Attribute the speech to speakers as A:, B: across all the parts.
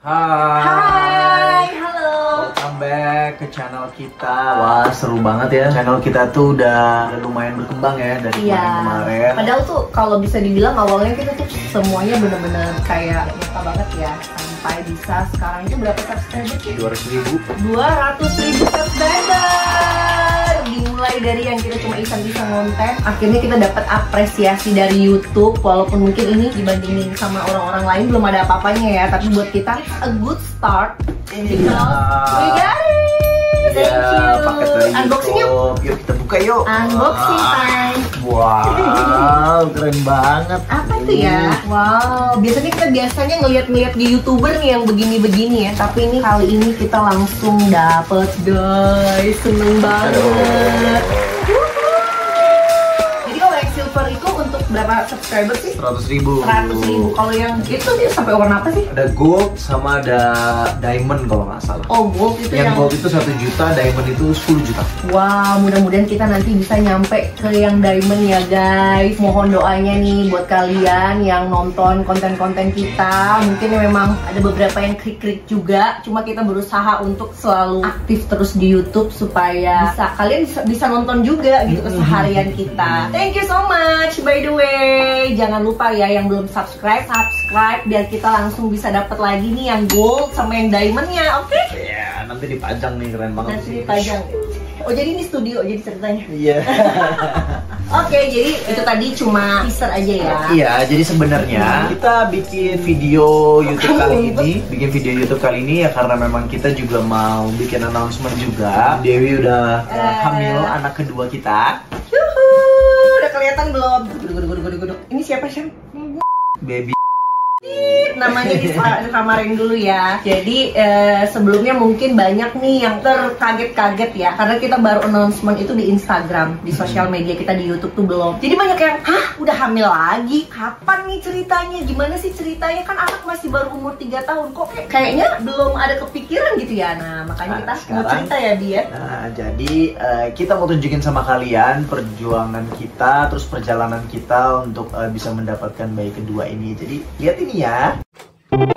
A: Hai, halo.
B: Welcome back ke channel kita. Wah, seru banget ya. Channel kita tuh udah lumayan berkembang ya dari kemarin.
A: Padahal tuh kalau bisa dibilang awalnya kita tuh semuanya bener-bener kayak nyata banget ya. Sampai bisa sekarang itu berapa subscriber sih? 200.000 subscriber. Dimulai dari yang kita cuma iseng-iseng konten, akhirnya kita dapat apresiasi dari YouTube. Walaupun mungkin ini dibandingin sama orang-orang lain belum ada apa-apanya ya, tapi buat kita a good start. We got it. Thank you.
B: Paket dari
A: Unboxing
B: YouTube. Yuk kita buka yuk.
A: Unboxing time.
B: Wow, keren banget.
A: Apa itu ya? Wow, biasanya kita ngeliat-ngeliat di YouTuber nih yang begini-begini ya. Tapi ini kali ini kita langsung dapet guys, seneng banget. Jadi kalau yang silver itu untuk berapa subscriber sih?
B: 100.000.
A: 100.000. Kalau yang itu dia sampai warna apa sih?
B: Ada gold sama ada diamond kalau nggak salah.
A: Oh, gold itu
B: yang gold itu 1 juta, diamond itu 10 juta.
A: Wow, mudah-mudahan kita nanti bisa nyampe ke yang diamond ya guys. Mohon doanya nih buat kalian yang nonton konten-konten kita. Mungkin memang ada beberapa yang krik-krik juga. Cuma kita berusaha untuk selalu aktif terus di YouTube supaya kalian bisa nonton juga gitu keseharian kita. Thank you so much. By the way, jangan lupa ya yang belum subscribe biar kita langsung bisa dapat lagi nih yang gold sama yang diamondnya, oke?
B: Ya, nanti dipajang nih, keren banget.
A: Nanti dipajang. Oh, jadi ini studio jadi ceritanya.
B: Iya.
A: Oke, jadi itu tadi cuma teaser aja ya.
B: Iya, jadi sebenarnya kita bikin video YouTube kali ini ya karena memang kita juga mau bikin announcement juga. Dewi udah hamil anak kedua kita.
A: Yuhu, udah kelihatan belum? Guduk. Ini siapa sih?
B: Baby.
A: Namanya disamarin dulu ya. Jadi sebelumnya mungkin banyak nih yang terkaget-kaget ya, karena kita baru announcement itu di Instagram, di sosial media kita di YouTube tuh belum. Jadi banyak yang, hah udah hamil lagi? Kapan nih ceritanya? Gimana sih ceritanya? Kan anak masih baru umur 3 tahun, kok kayaknya belum ada kepikiran gitu ya. Nah makanya kita mau cerita ya dia.
B: Nah jadi kita mau tunjukin sama kalian perjuangan kita, terus perjalanan kita untuk bisa mendapatkan bayi kedua ini. Jadi lihat ini ya. Hari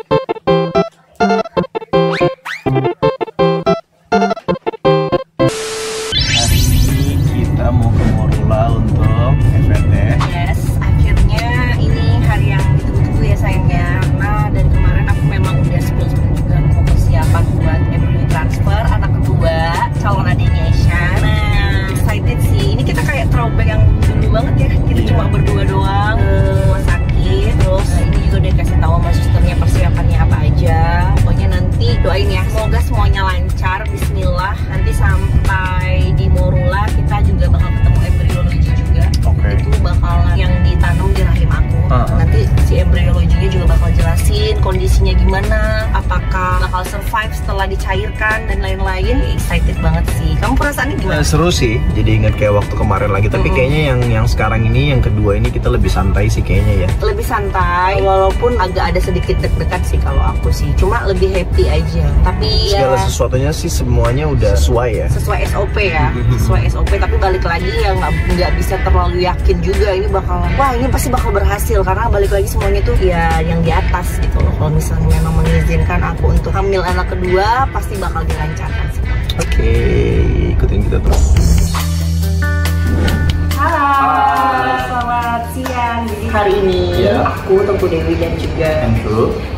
B: ini kita mau ke Morula untuk FVT.
A: Yes, akhirnya ini hari yang ditunggu-tunggu ya sayangnya. Karena dari kemarin aku memang udah sebelum juga mau persiapan buat embryo transfer anak kedua calon adiknya Ishan. Nah, excited sih. Ini kita kayak throwback yang dulu banget ya. Kita cuma berdua doang ke rumah sakit. Terus ini juga udah kasih tahu sama susternya persiapannya apa aja. Pokoknya nanti doain ya, semoga semuanya lancar. Bismillah. Nanti sampai di Morula kita juga bakal ketemu embryologi juga. Itu bakalan yang ditanam di rahim aku. Nanti si embryologinya juga bakal jelasin kondisinya gimana, apakah bakal survive setelah dicairkan dan lain-lain. Excited banget sih. Kamu perasaannya gimana?
B: Seru sih, jadi ingat kayak waktu kemarin lagi. Tapi kayaknya yang sekarang ini, yang kedua ini kita lebih santai sih kayaknya ya.
A: Lebih santai, walaupun agak ada sedikit deg-degan sih kalau aku sih. Cuma lebih happy aja. Tapi
B: segala sesuatunya sih semuanya udah sesuai ya.
A: Sesuai SOP ya, sesuai SOP. Tapi balik lagi ya nggak bisa terlalu yakin juga ini bakalan, wah ini pasti bakal berhasil, karena balik lagi semuanya tuh ya yang di atas gitu loh. Kalau misalnya memang mengizinkan aku untuk hamil anak kedua, pasti bakal dilancarkan sih.
B: Oke, ikutin kita terus.
A: Halo, selamat siang. Jadi hari ini aku, Tengku Dewi dan juga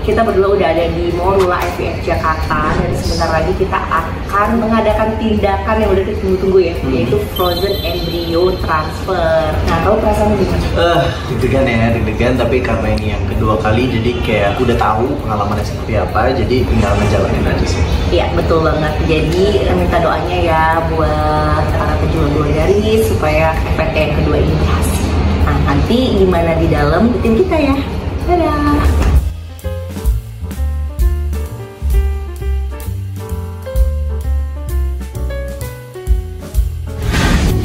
A: kita berdua udah ada di Morula IVF Jakarta, dan sebentar lagi kita akan mengadakan tindakan yang udah ditunggu-tunggu ya, yaitu frozen embryo transfer. Nah, kamu perasaan gimana?
B: Deg-degan, tapi karena ini yang kedua kali jadi kayak udah tahu pengalamannya seperti apa, jadi tinggal ngejalanin aja sih.
A: Iya, betul banget. Jadi minta doanya ya buat para pejuang garis supaya FVT yang kedua ini berhasil. Nah, nanti gimana di dalam ikutin kita ya. Dadah.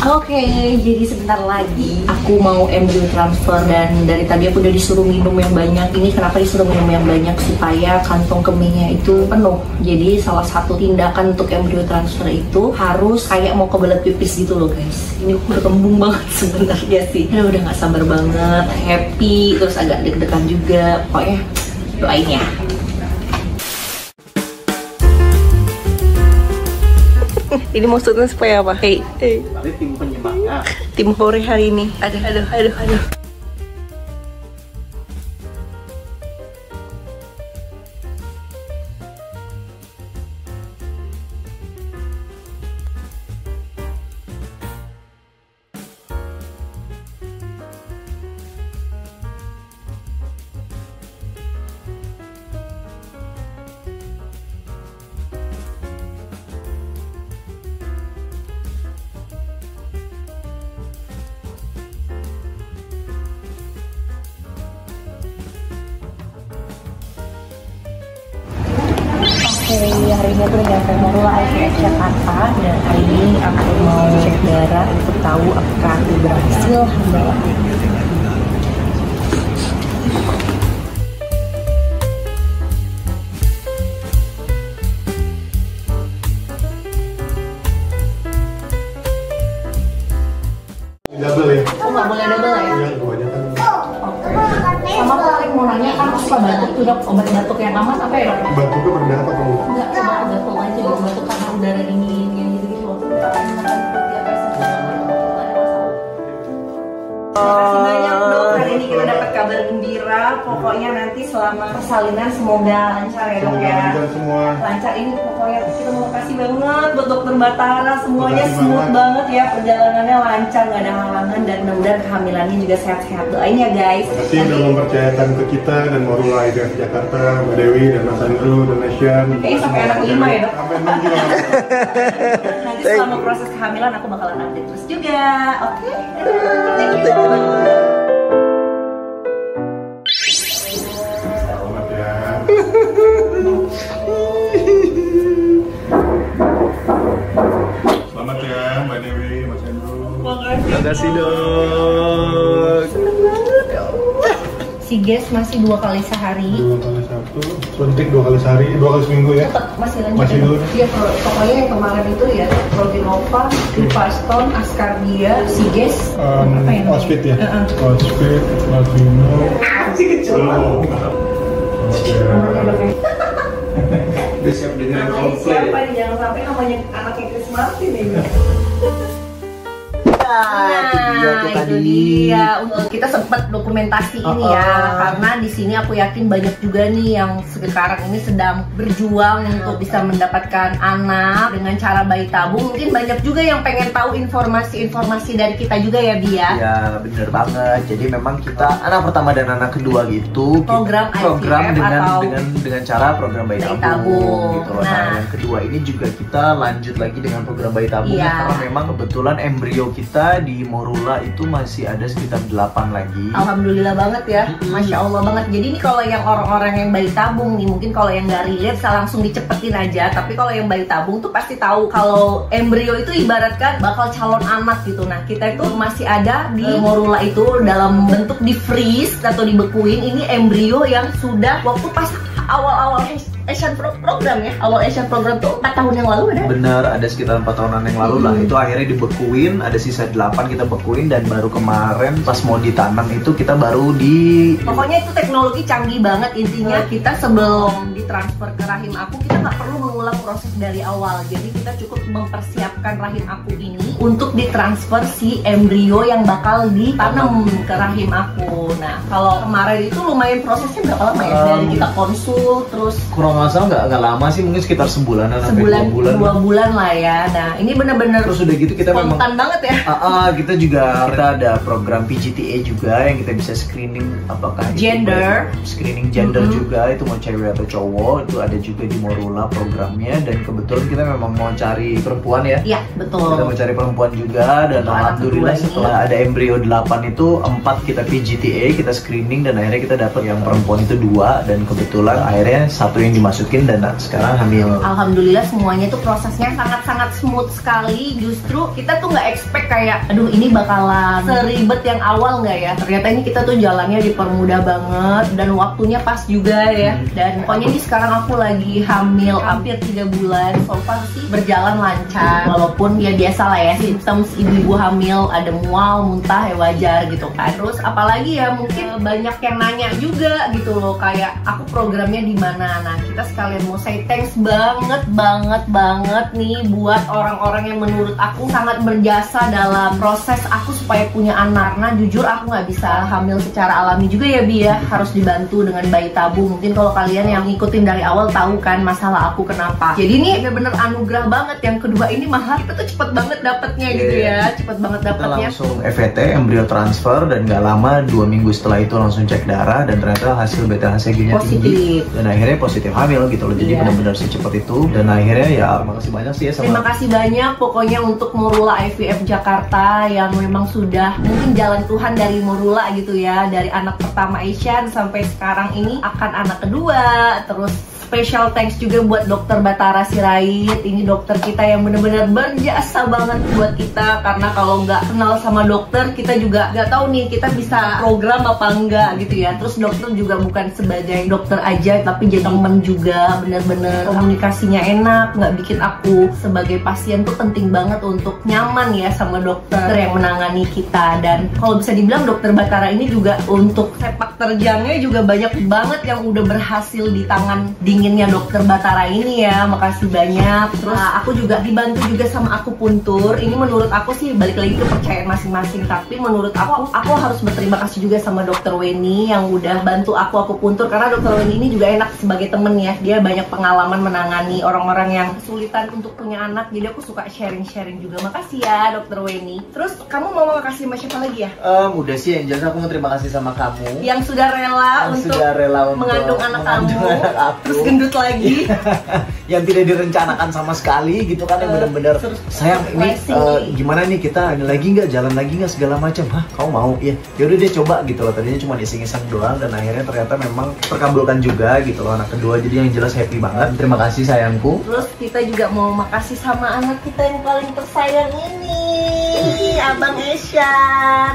A: Oke, jadi sebentar lagi aku mau embryo transfer, dan dari tadi aku udah disuruh minum yang banyak. Ini kenapa disuruh minum yang banyak? Supaya kantong kemihnya itu penuh. Jadi salah satu tindakan untuk embryo transfer itu harus kayak mau kebelet pipis gitu loh guys. Ini aku udah kembung banget sebenarnya sih. Udah gak sabar banget, happy, terus agak deg-degan juga. Pokoknya doain ya. Ini maksudnya supaya apa? Hey.
B: Ini tim penyemangat.
A: Tim Hore hari ini. Aduh. Hari ini aku udah nyampe Morula IVF Jakarta dan hari ini aku mau cek darah untuk tahu apakah aku berhasil hamil.
C: Double ya?
A: Oh nggak boleh double ya?
C: Iya, kebanyakan.
A: Sama paling mau nanya kan suka batuk tuh dok, obat batuk yang aman apa ya dok?
C: Batuknya berdampak apa enggak?
A: Enggak, cuma batuk aja dok, batuk karena udara dingin yang gitu-gitu loh. Terima kasih banyak dok, hari ini kita dapat kabar gembira. Pokoknya nanti selama persalinan semoga lancar ya dok ya.
C: Semoga semua.
A: Lancar ini pokoknya kita mau kasih banget buat dokter Batara, semuanya
C: Makasih
A: smooth
C: banget.
A: banget ya, perjalanannya lancar, nggak ada halangan dan mudah-mudahan kehamilannya juga sehat-sehat. Doain ya guys.
C: Terima kasih udah mempercayakan ke kita dan Morula IVF Jakarta, Mbak Dewi dan Mas Andrew dan Nesian.
A: Kayaknya sampai anak 5 ya dok.
C: Sampai 6 juga.
A: Nanti selama proses kehamilan aku bakalan update terus juga. Oke. Thank you.
C: Selamat ya. Selamat ya Mbak Dewi, Mas Andrew.
B: Terima kasih dok.
A: Si Ges masih 2 kali sehari.
C: 2 kali 1, suntik 2 kali sehari, 2 kali seminggu ya.
A: Tetap masih lanjut.
C: Masih dulu.
A: Iya, pokoknya yang kemarin itu ya Proginova, Rivaston, Ascardia, Si Ges, apa yang
C: Ospit ya? Ospit, Latino.
B: Si kecil.
C: Oh.
B: Udah siap dengerin
A: Namanya
B: komplain.
A: siapa nih? Jangan sampai namanya anaknya Chris Martin ini. Itu dia. Untuk kita sempat dokumentasi ini ya, karena di sini aku yakin banyak juga nih yang sekarang ini sedang berjuang untuk bisa mendapatkan anak dengan cara bayi tabung. Mungkin banyak juga yang pengen tahu informasi-informasi dari kita juga ya, Bia.
B: Ya bener banget. Jadi memang kita anak pertama dan anak kedua gitu
A: Program IVF
B: dengan cara program bayi tabung gitu loh. Nah, yang kedua ini juga kita lanjut lagi dengan program bayi tabung karena memang kebetulan embrio kita di Morula itu masih ada sekitar 8 lagi.
A: Alhamdulillah banget ya, Masya Allah banget. Jadi ini kalau yang orang-orang yang bayi tabung nih, mungkin kalau yang nggak relate bisa langsung dicepetin aja. Tapi kalau yang bayi tabung tuh pasti tahu kalau embrio itu ibaratkan bakal calon anak gitu. Nah kita itu masih ada di Morula itu dalam bentuk di freeze atau dibekuin. Ini embrio yang sudah waktu pas awal-awal Asian program ya, awal Asian program tuh 4 tahun yang lalu ada.
B: Bener, ada sekitar 4 tahunan yang lalu lah. Itu akhirnya dibekuin, ada sisa 8 kita bekuin dan baru kemarin pas mau ditanam itu kita baru di.
A: Pokoknya itu teknologi canggih banget. Intinya kita sebelum ditransfer ke rahim aku, kita nggak perlu mengulang proses dari awal. Jadi kita cukup mempersiapkan rahim aku ini untuk ditransfer si embrio yang bakal ditanam ke rahim aku. Nah kalau kemarin itu lumayan prosesnya berapa lama ya? Dari kita konsul terus
B: Kurang masalah nggak lama sih, mungkin sekitar sebulanan sampai 2 bulan.
A: 2 bulan lah ya. Nah ini bener-bener
B: Terus udah gitu kita memang
A: spontan banget ya.
B: kita juga ada program PGTA juga yang kita bisa screening apakah
A: Gender.
B: screening gender juga, itu mau cewek atau cowok, itu ada juga di Morula programnya. Dan kebetulan kita memang mau cari perempuan ya.
A: Iya betul.
B: Kita mau cari perempuan juga dan
A: Untuk
B: alhamdulillah
A: anak kedua
B: setelah ada embrio 8 itu 4 kita PGTA, kita screening dan akhirnya kita dapat yang perempuan itu 2 dan kebetulan akhirnya 1 yang dimasukin dan sekarang hamil.
A: Alhamdulillah semuanya tuh prosesnya sangat-sangat smooth sekali. Justru kita tuh nggak expect kayak aduh ini bakalan seribet yang awal nggak ya. Ternyata ini kita tuh jalannya dipermudah banget dan waktunya pas juga ya. Dan pokoknya ini sekarang aku lagi hamil hampir 3 bulan. So far sih berjalan lancar. Walaupun ya biasa lah ya, symptoms ibu-ibu hamil ada mual, muntah ya wajar gitu kan. Terus apalagi ya mungkin banyak yang nanya juga gitu loh, kayak aku programnya di mana. Nah kita sekalian mau say thanks banget nih buat orang-orang yang menurut aku sangat berjasa dalam proses aku supaya punya anak. Karena jujur aku nggak bisa hamil secara alami juga ya Bi ya, harus dibantu dengan bayi tabung. Mungkin kalau kalian yang ngikutin dari awal tahu kan masalah aku kenapa. Jadi ini bener-bener anugerah banget. Yang kedua ini malah kita tuh cepet banget dapetnya gitu ya, cepet banget dapetnya.
B: Kita langsung FVT, embryo transfer, dan nggak lama 2 minggu setelah itu langsung cek darah dan ternyata hasil beta HCG-nya tinggi dan akhirnya positif hamil gitu loh. Jadi benar-benar secepat itu dan akhirnya ya makasih banyak sih ya sama.
A: Terima kasih banyak pokoknya untuk Morula IVF Jakarta yang memang sudah mungkin jalan Tuhan dari Morula gitu ya, dari anak pertama Asian sampai sekarang ini akan anak kedua. Terus special thanks juga buat Dokter Batara Sirait. Ini dokter kita yang bener-bener berjasa banget buat kita, karena kalau nggak kenal sama dokter kita juga nggak tahu nih kita bisa program apa enggak gitu ya. Terus dokter juga bukan sebagai dokter aja tapi jadi temen juga, bener-bener komunikasinya enak, nggak bikin aku sebagai pasien tuh penting banget untuk nyaman ya sama dokter yang menangani kita. Dan kalau bisa dibilang Dokter Batara ini juga untuk sepak terjangnya juga banyak banget yang udah berhasil di tangan dinginnya Dokter Batara ini ya. Makasih banyak. Terus aku juga dibantu juga sama akupuntur. Ini menurut aku sih balik lagi ke kepercayaan masing-masing, tapi menurut aku harus berterima kasih juga sama Dokter Weni yang udah bantu aku akupuntur, karena Dokter Weni ini juga enak sebagai temen ya. Dia banyak pengalaman menangani orang-orang yang kesulitan untuk punya anak, jadi aku suka sharing-sharing juga. Makasih ya Dokter Weni. Terus kamu mau makasih sama siapa lagi ya?
B: Udah sih yang jelas aku mau terima kasih sama kamu
A: yang sudah rela untuk mengandung anak kamu, terus gendut lagi.
B: Yang tidak direncanakan sama sekali gitu kan, yang bener-bener sayang ini gimana nih kita lagi nggak jalan lagi nggak segala macam. Hah, kamu mau? Iya, yaudah dia coba gitu loh. Tadinya cuma iseng-iseng doang dan akhirnya ternyata memang terkabulkan juga gitu loh anak kedua. Jadi yang jelas happy banget. Terima kasih sayangku.
A: Terus kita juga mau makasih sama anak kita yang paling tersayang ini, Abang Esya.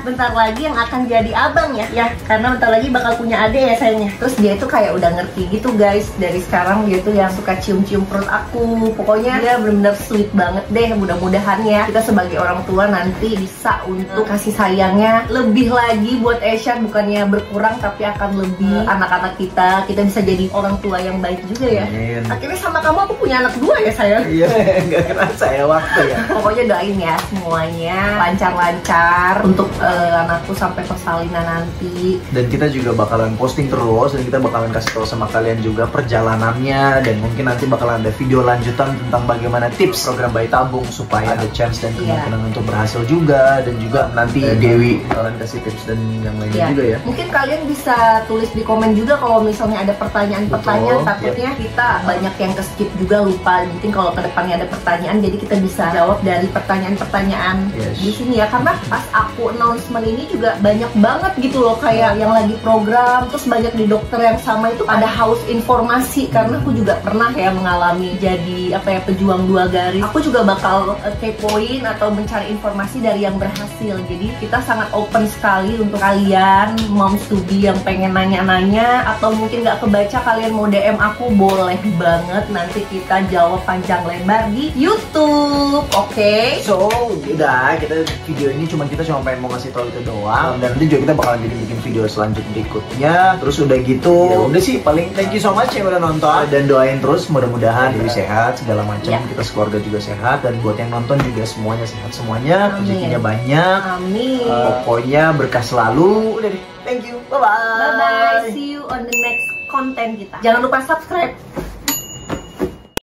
A: Bentar lagi yang akan jadi abang ya, karena bentar lagi bakal punya adik ya sayangnya. Terus dia itu kayak udah ngerti gitu guys, dari sekarang dia tuh yang suka cium-cium perut aku. Pokoknya dia bener-bener sweet banget deh. Mudah-mudahan ya kita sebagai orang tua nanti bisa untuk kasih sayangnya lebih lagi buat Esya, bukannya berkurang tapi akan lebih. Anak-anak kita bisa jadi orang tua yang baik juga ya. Akhirnya sama kamu aku punya anak dua ya sayang.
B: Iya, nggak kerasa ya waktu ya.
A: Pokoknya doain ya semuanya lancar-lancar untuk anakku sampai persalinan nanti.
B: Dan kita juga bakalan posting terus dan kita bakalan kasih tahu sama kalian juga perjalanannya, dan mungkin nanti bakalan ada video lanjutan tentang bagaimana tips program bayi tabung supaya ada chance dan kemungkinan untuk berhasil juga. Dan juga nanti Dewi bakalan kasih tips dan yang lainnya juga ya.
A: Mungkin kalian bisa tulis di komen juga kalau misalnya ada pertanyaan-pertanyaan. Takutnya kita banyak yang ke-skip juga, lupa. Mungkin kalau kedepannya ada pertanyaan jadi kita bisa jawab dari pertanyaan-pertanyaan di sini ya. Karena pas aku announcement ini juga banyak banget gitu loh, kayak yang lagi program, terus banyak di dokter yang sama itu ada haus informasi. Karena aku juga pernah ya mengalami jadi pejuang dua garis. Aku juga bakal kepoin atau mencari informasi dari yang berhasil. Jadi kita sangat open sekali untuk kalian moms to be yang pengen nanya-nanya, atau mungkin nggak kebaca kalian mau DM aku, boleh banget. Nanti kita jawab panjang lebar di YouTube. Oke?
B: So udah, video ini kita cuma pengen mau ngasih tahu itu doang. Dan nanti juga kita bakalan jadi bikin video selanjutnya berikutnya. Terus udah gitu ya udah sih, paling thank you so much yang udah nonton, dan doain terus mudah-mudahan Dewi sehat segala macam, kita sekeluarga juga sehat, dan buat yang nonton juga semuanya sehat semuanya, rezekinya banyak.
A: Amin.
B: Pokoknya berkah selalu. Udah deh, thank you, bye bye.
A: Bye bye, see you on the next konten kita. Jangan lupa subscribe.